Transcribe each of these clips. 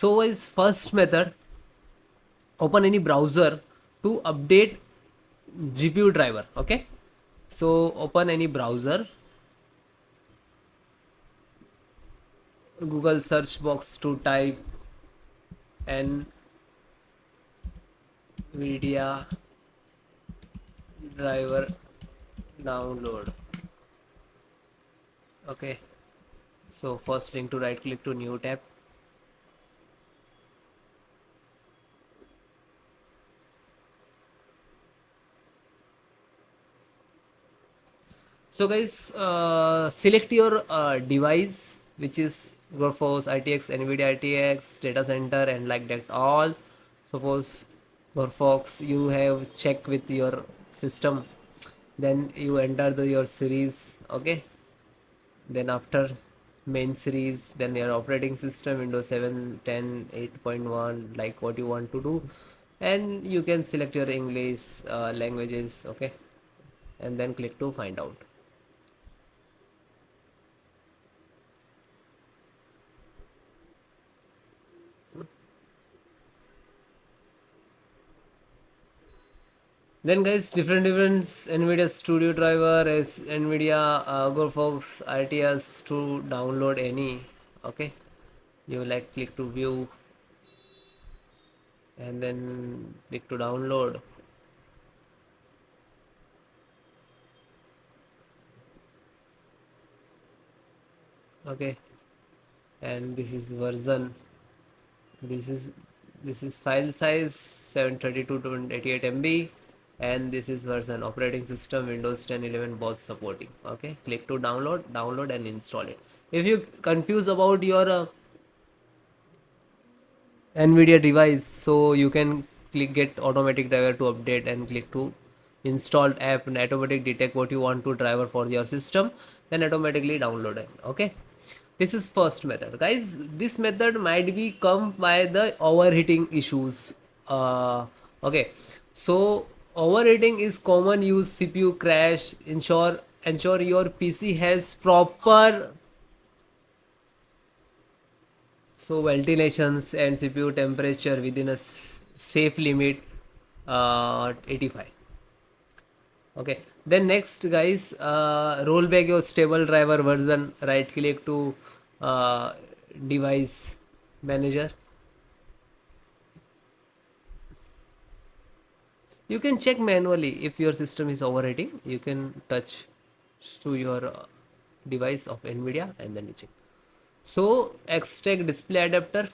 So is first method, open any browser to update GPU driver. Okay, so open any browser, Google search box to type NVIDIA driver download. Okay, so first link to right click to new tab. So guys, select your device, which is Gorforce, ITX, NVIDIA ITX, data center, and like that all. Suppose Gorfox, you have check with your system, then you enter your series. Okay, then after main series, then your operating system, Windows 7, 10, 8.1, like what you want to do, and you can select your English languages. Okay, and then click to find out. Then guys, different NVIDIA Studio driver is NVIDIA GoFox RTS to download any. Okay, you like click to view and then click to download. Okay, and this is version. This is file size 732 to 88 MB, and this is version, operating system Windows 10, 11 both supporting. Okay, click to download and install it. If you confuse about your NVIDIA device, so you can click get automatic driver to update and click to installed app and automatic detect what you want to driver for your system, then automatically download it. Okay, this is first method guys. This method might be come by the overheating issues. Okay, so overheating is common use CPU crash. Ensure your PC has proper so ventilations and CPU temperature within a safe limit, 85. Okay, then next guys, roll back your stable driver version, right click to device manager. You can check manually if your system is overheating. You can touch to your device of NVIDIA and then you check. So extract display adapter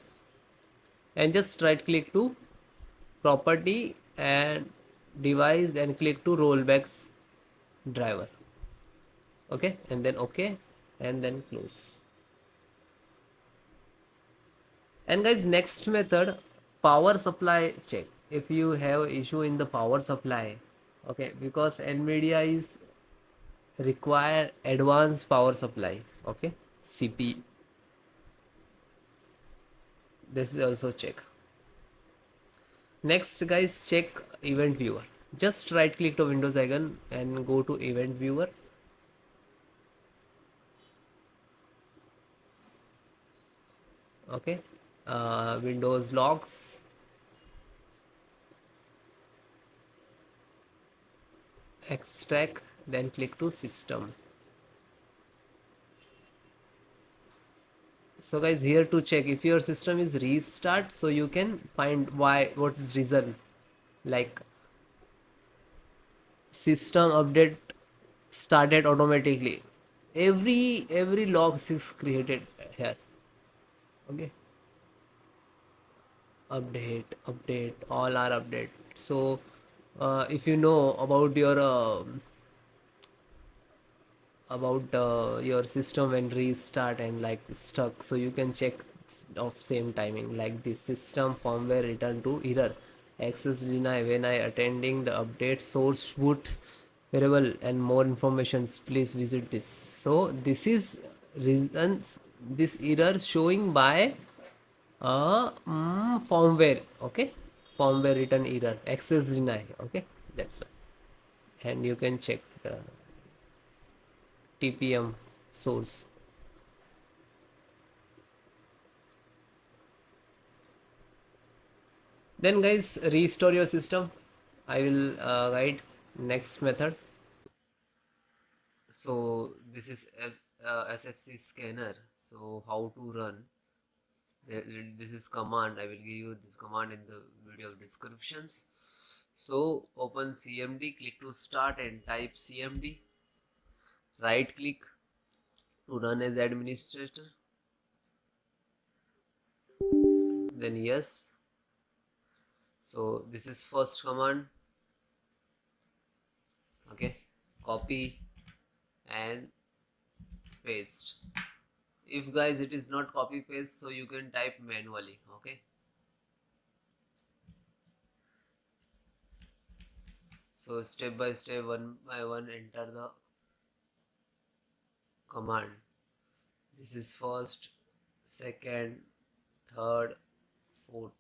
and just right click to property and device and click to rollbacks driver. Okay, and then okay, and then close. And guys, next method, power supply check. If you have issue in the power supply, okay, because NVIDIA is require advanced power supply. Okay, CP, this is also check. Next guys, check event viewer. Just right click to Windows icon and go to event viewer. Okay, Windows logs, extract, then click to system. So guys, here to check if your system is restart, so you can find why, what is reason, like system update started automatically. Every logs is created here. Okay, update all are update. So if you know about your system when restart and like stuck, so you can check of same timing, like this system firmware return to error, access deny when I attending the update, source boot variable and more informations, please visit this. So this is reasons, this error showing by firmware. Okay, firmware return error, access deny. Okay, that's why. And you can check the TPM source. Then guys, restore your system. I will guide next method. So this is SFC scanner. So how to run? This is command. I will give you this command in the video descriptions. So open CMD, click to start and type CMD. Right click to run as administrator. Then yes. So this is first command. Okay, copy and paste. If guys it is not copy paste, so you can type manually. Okay, so step by step, one by one, enter the command. This is first, second, third, fourth.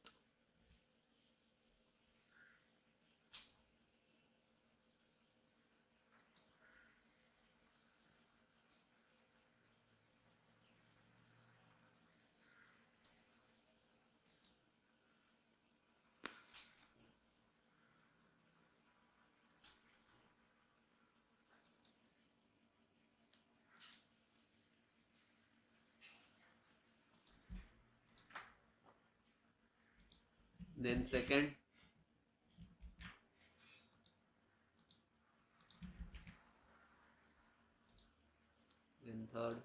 Then second, then third,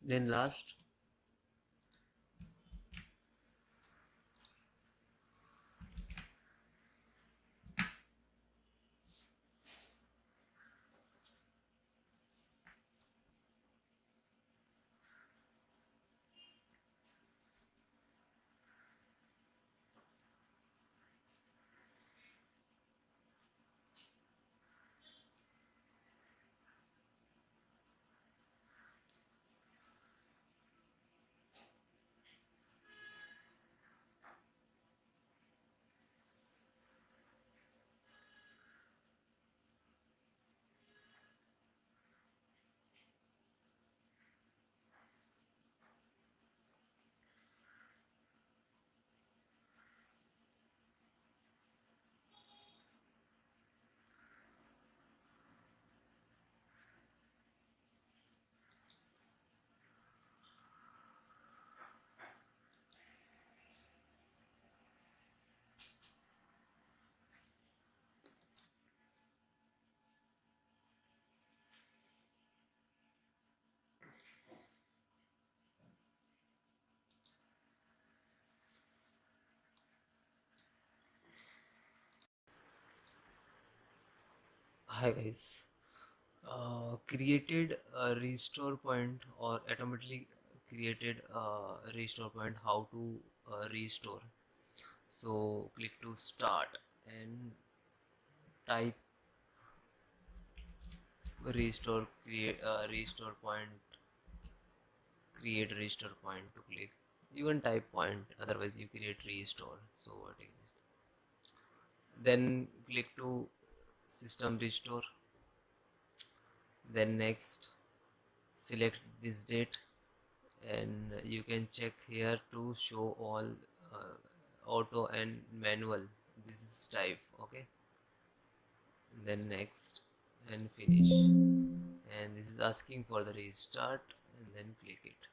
then last. Hi guys. Created a restore point or automatically created a restore point. How to restore? So click to start and type restore, create restore point, create restore point. To click, you can type point, otherwise you create restore. So what is, then click to system restore, then next select this date, and you can check here to show all auto and manual. This is type. Okay, then next and finish, and this is asking for the restart, and then click it.